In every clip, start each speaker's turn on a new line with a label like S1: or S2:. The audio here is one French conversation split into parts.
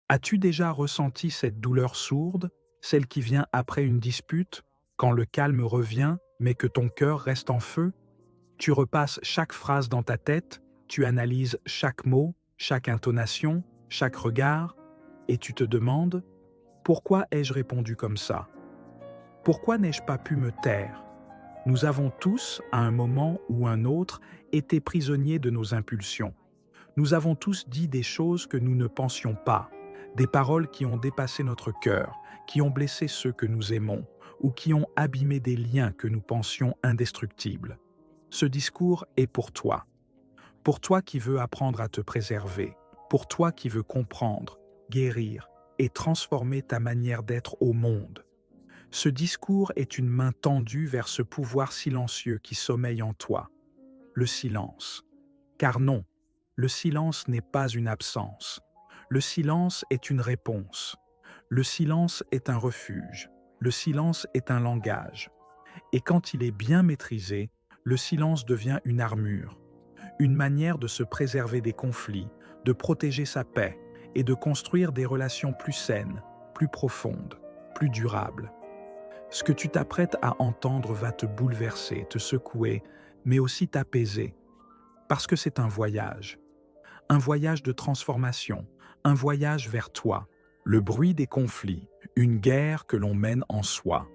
S1: As-tu déjà ressenti cette douleur sourde, celle qui vient après une dispute, quand le calme revient, mais que ton cœur reste en feu? Tu repasses chaque phrase dans ta tête, tu analyses chaque mot, chaque intonation, chaque regard, et tu te demandes: pourquoi ai-je répondu comme ça? Pourquoi n'ai-je pas pu me taire? Nous avons tous, à un moment ou un autre, été prisonniers de nos impulsions. Nous avons tous dit des choses que nous ne pensions pas, des paroles qui ont dépassé notre cœur, qui ont blessé ceux que nous aimons, ou qui ont abîmé des liens que nous pensions indestructibles. Ce discours est pour toi qui veux apprendre à te préserver, pour toi qui veux comprendre, guérir et transformer ta manière d'être au monde. Ce discours est une main tendue vers ce pouvoir silencieux qui sommeille en toi, le silence. Car non, le silence n'est pas une absence. Le silence est une réponse. Le silence est un refuge. Le silence est un langage. Et quand il est bien maîtrisé, le silence devient une armure, une manière de se préserver des conflits, de protéger sa paix et de construire des relations plus saines, plus profondes, plus durables. Ce que tu t'apprêtes à entendre va te bouleverser, te secouer, mais aussi t'apaiser, parce que c'est un voyage de transformation, un voyage vers toi, le bruit des conflits, une guerre que l'on mène en soi.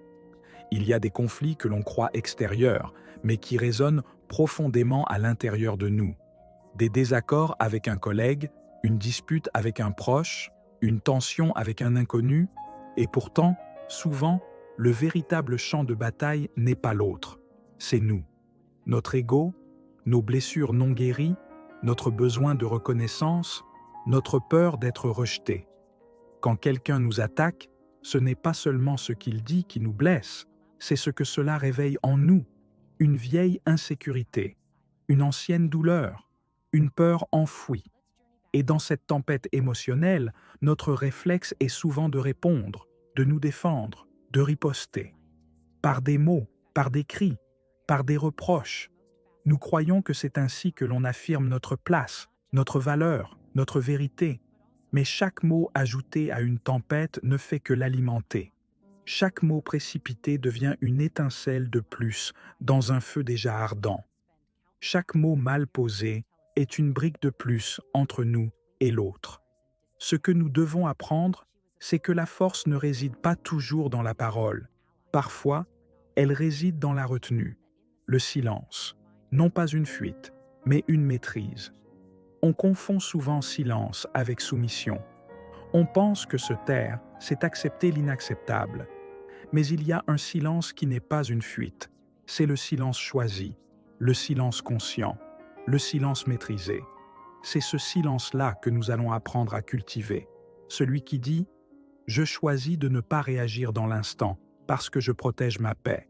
S1: Il y a des conflits que l'on croit extérieurs, mais qui résonnent profondément à l'intérieur de nous. Des désaccords avec un collègue, une dispute avec un proche, une tension avec un inconnu, et pourtant, souvent, le véritable champ de bataille n'est pas l'autre, c'est nous. Notre ego, nos blessures non guéries, notre besoin de reconnaissance, notre peur d'être rejeté. Quand quelqu'un nous attaque, ce n'est pas seulement ce qu'il dit qui nous blesse, c'est ce que cela réveille en nous, une vieille insécurité, une ancienne douleur, une peur enfouie. Et dans cette tempête émotionnelle, notre réflexe est souvent de répondre, de nous défendre, de riposter. Par des mots, par des cris, par des reproches. Nous croyons que c'est ainsi que l'on affirme notre place, notre valeur, notre vérité. Mais chaque mot ajouté à une tempête ne fait que l'alimenter. Chaque mot précipité devient une étincelle de plus dans un feu déjà ardent. Chaque mot mal posé est une brique de plus entre nous et l'autre. Ce que nous devons apprendre, c'est que la force ne réside pas toujours dans la parole. Parfois, elle réside dans la retenue, le silence. Non pas une fuite, mais une maîtrise. On confond souvent silence avec soumission. On pense que se taire, c'est accepter l'inacceptable. Mais il y a un silence qui n'est pas une fuite. C'est le silence choisi, le silence conscient, le silence maîtrisé. C'est ce silence-là que nous allons apprendre à cultiver. Celui qui dit « Je choisis de ne pas réagir dans l'instant parce que je protège ma paix ».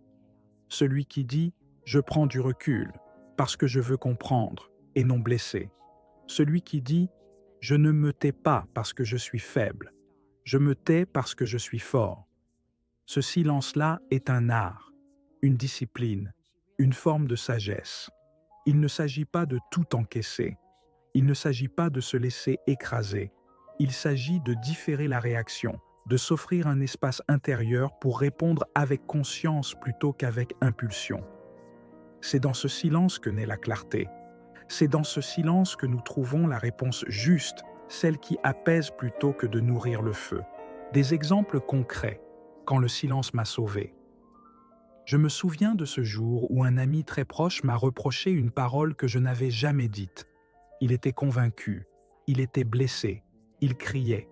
S1: Celui qui dit « Je prends du recul parce que je veux comprendre et non blesser ». Celui qui dit « Je ne me tais pas parce que je suis faible, je me tais parce que je suis fort ». Ce silence-là est un art, une discipline, une forme de sagesse. Il ne s'agit pas de tout encaisser, il ne s'agit pas de se laisser écraser, il s'agit de différer la réaction, de s'offrir un espace intérieur pour répondre avec conscience plutôt qu'avec impulsion. C'est dans ce silence que naît la clarté. C'est dans ce silence que nous trouvons la réponse juste, celle qui apaise plutôt que de nourrir le feu. Des exemples concrets, quand le silence m'a sauvé. Je me souviens de ce jour où un ami très proche m'a reproché une parole que je n'avais jamais dite. Il était convaincu, il était blessé, il criait.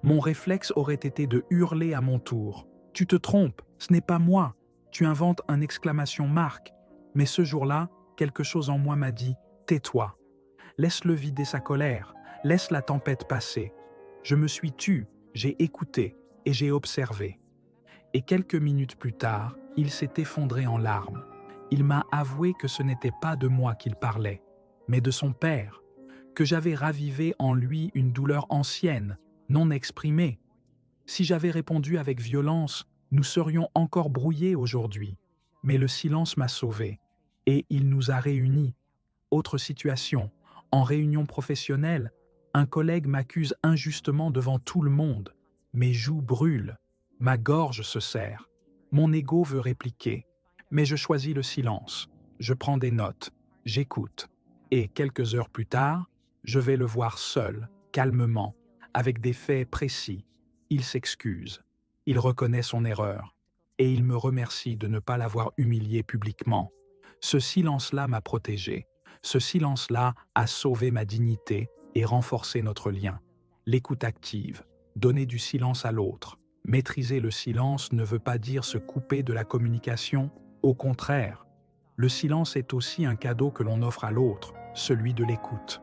S1: Mon réflexe aurait été de hurler à mon tour. « Tu te trompes, ce n'est pas moi, tu inventes un exclamation marque. » Mais ce jour-là, quelque chose en moi m'a dit « Tais-toi, laisse-le vider sa colère, laisse la tempête passer. » Je me suis tu, j'ai écouté et j'ai observé. Et quelques minutes plus tard, il s'est effondré en larmes. Il m'a avoué que ce n'était pas de moi qu'il parlait, mais de son père, que j'avais ravivé en lui une douleur ancienne, non exprimée. Si j'avais répondu avec violence, nous serions encore brouillés aujourd'hui. Mais le silence m'a sauvé, et il nous a réunis. Autre situation, en réunion professionnelle, Un collègue m'accuse injustement devant tout le monde. Mes joues brûlent, ma gorge se serre. Mon ego veut répliquer, mais je choisis le silence. Je prends des notes, j'écoute. Et quelques heures plus tard, je vais le voir seul, calmement, avec des faits précis. Il s'excuse, il reconnaît son erreur, et il me remercie de ne pas l'avoir humilié publiquement. Ce silence-là m'a protégé. Ce silence-là a sauvé ma dignité et renforcé notre lien. L'écoute active, donner du silence à l'autre. Maîtriser le silence ne veut pas dire se couper de la communication, au contraire. Le silence est aussi un cadeau que l'on offre à l'autre, celui de l'écoute.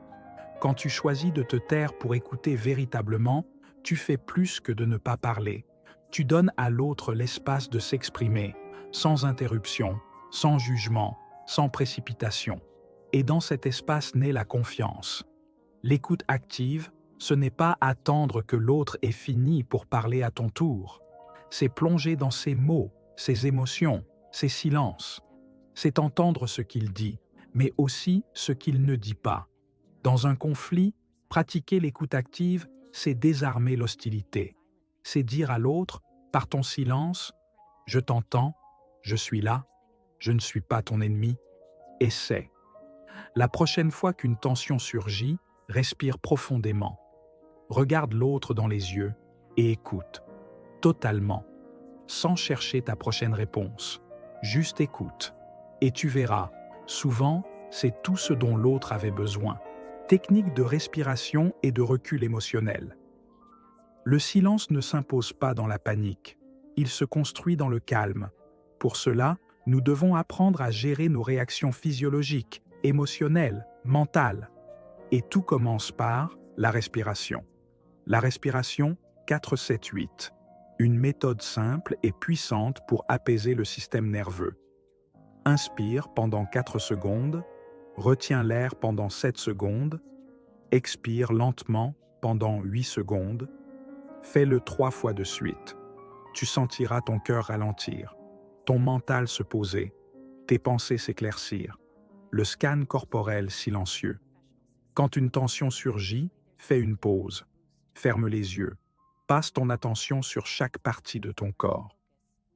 S1: Quand tu choisis de te taire pour écouter véritablement, tu fais plus que de ne pas parler. Tu donnes à l'autre l'espace de s'exprimer, sans interruption, sans jugement, sans précipitation. Et dans cet espace naît la confiance. L'écoute active, ce n'est pas attendre que l'autre ait fini pour parler à ton tour. C'est plonger dans ses mots, ses émotions, ses silences. C'est entendre ce qu'il dit, mais aussi ce qu'il ne dit pas. Dans un conflit, pratiquer l'écoute active, c'est désarmer l'hostilité. C'est dire à l'autre, par ton silence, « Je t'entends, je suis là, je ne suis pas ton ennemi », essaie. La prochaine fois qu'une tension surgit, respire profondément. Regarde l'autre dans les yeux et écoute, totalement, sans chercher ta prochaine réponse. Juste écoute. Et tu verras, souvent, c'est tout ce dont l'autre avait besoin. Technique de respiration et de recul émotionnel. Le silence ne s'impose pas dans la panique. Il se construit dans le calme. Pour cela, nous devons apprendre à gérer nos réactions physiologiques, émotionnelles, mentales. Et tout commence par la respiration. La respiration 4-7-8. Une méthode simple et puissante pour apaiser le système nerveux. Inspire pendant 4 secondes, retiens l'air pendant 7 secondes, expire lentement pendant 8 secondes, fais-le 3 fois de suite. Tu sentiras ton cœur ralentir, ton mental se poser, tes pensées s'éclaircir, le scan corporel silencieux. Quand une tension surgit, fais une pause, ferme les yeux, passe ton attention sur chaque partie de ton corps.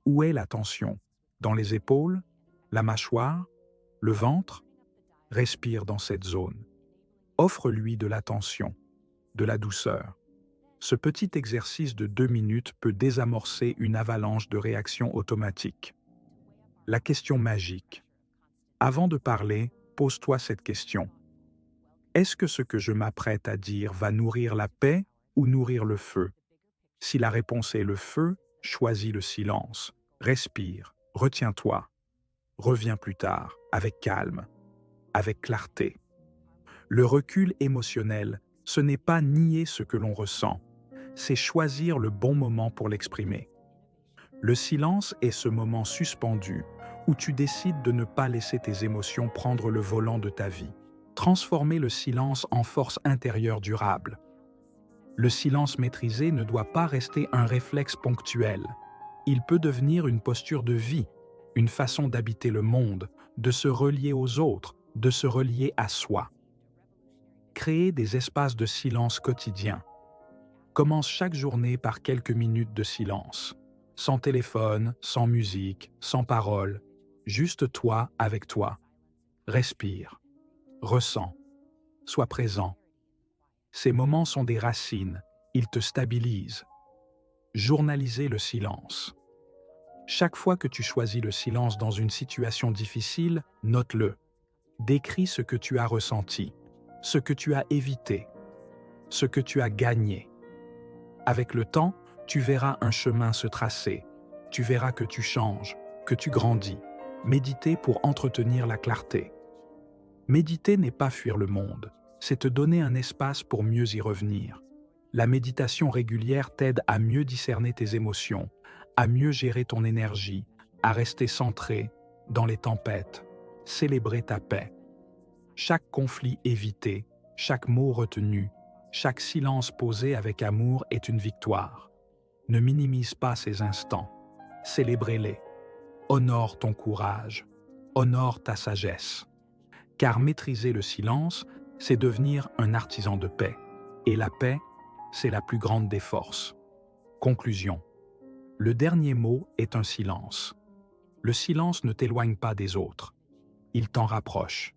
S1: Où est la tension? Dans les épaules? La mâchoire? Le ventre? Respire dans cette zone. Offre-lui de l'attention, de la douceur. Ce petit exercice de 2 minutes peut désamorcer une avalanche de réactions automatiques. La question magique. Avant de parler, pose-toi cette question. Est-ce que ce que je m'apprête à dire va nourrir la paix ou nourrir le feu? Si la réponse est le feu, choisis le silence. Respire, retiens-toi. Reviens plus tard, avec calme, avec clarté. Le recul émotionnel, ce n'est pas nier ce que l'on ressent, c'est choisir le bon moment pour l'exprimer. Le silence est ce moment suspendu où tu décides de ne pas laisser tes émotions prendre le volant de ta vie. Transformer le silence en force intérieure durable. Le silence maîtrisé ne doit pas rester un réflexe ponctuel. Il peut devenir une posture de vie, une façon d'habiter le monde, de se relier aux autres, de se relier à soi. Créer des espaces de silence quotidiens. Commence chaque journée par quelques minutes de silence. Sans téléphone, sans musique, sans parole, juste toi avec toi. Respire, ressens, sois présent. Ces moments sont des racines, ils te stabilisent. Journaliser le silence. Chaque fois que tu choisis le silence dans une situation difficile, note-le. Décris ce que tu as ressenti, ce que tu as évité, ce que tu as gagné. Avec le temps, tu verras un chemin se tracer. Tu verras que tu changes, que tu grandis. Méditer pour entretenir la clarté. Méditer n'est pas fuir le monde, c'est te donner un espace pour mieux y revenir. La méditation régulière t'aide à mieux discerner tes émotions, à mieux gérer ton énergie, à rester centré dans les tempêtes, célébrer ta paix. Chaque conflit évité, chaque mot retenu, chaque silence posé avec amour est une victoire. Ne minimise pas ces instants, célèbre-les. Honore ton courage, honore ta sagesse. Car maîtriser le silence, c'est devenir un artisan de paix. Et la paix, c'est la plus grande des forces. Conclusion. Le dernier mot est un silence. Le silence ne t'éloigne pas des autres. Il t'en rapproche.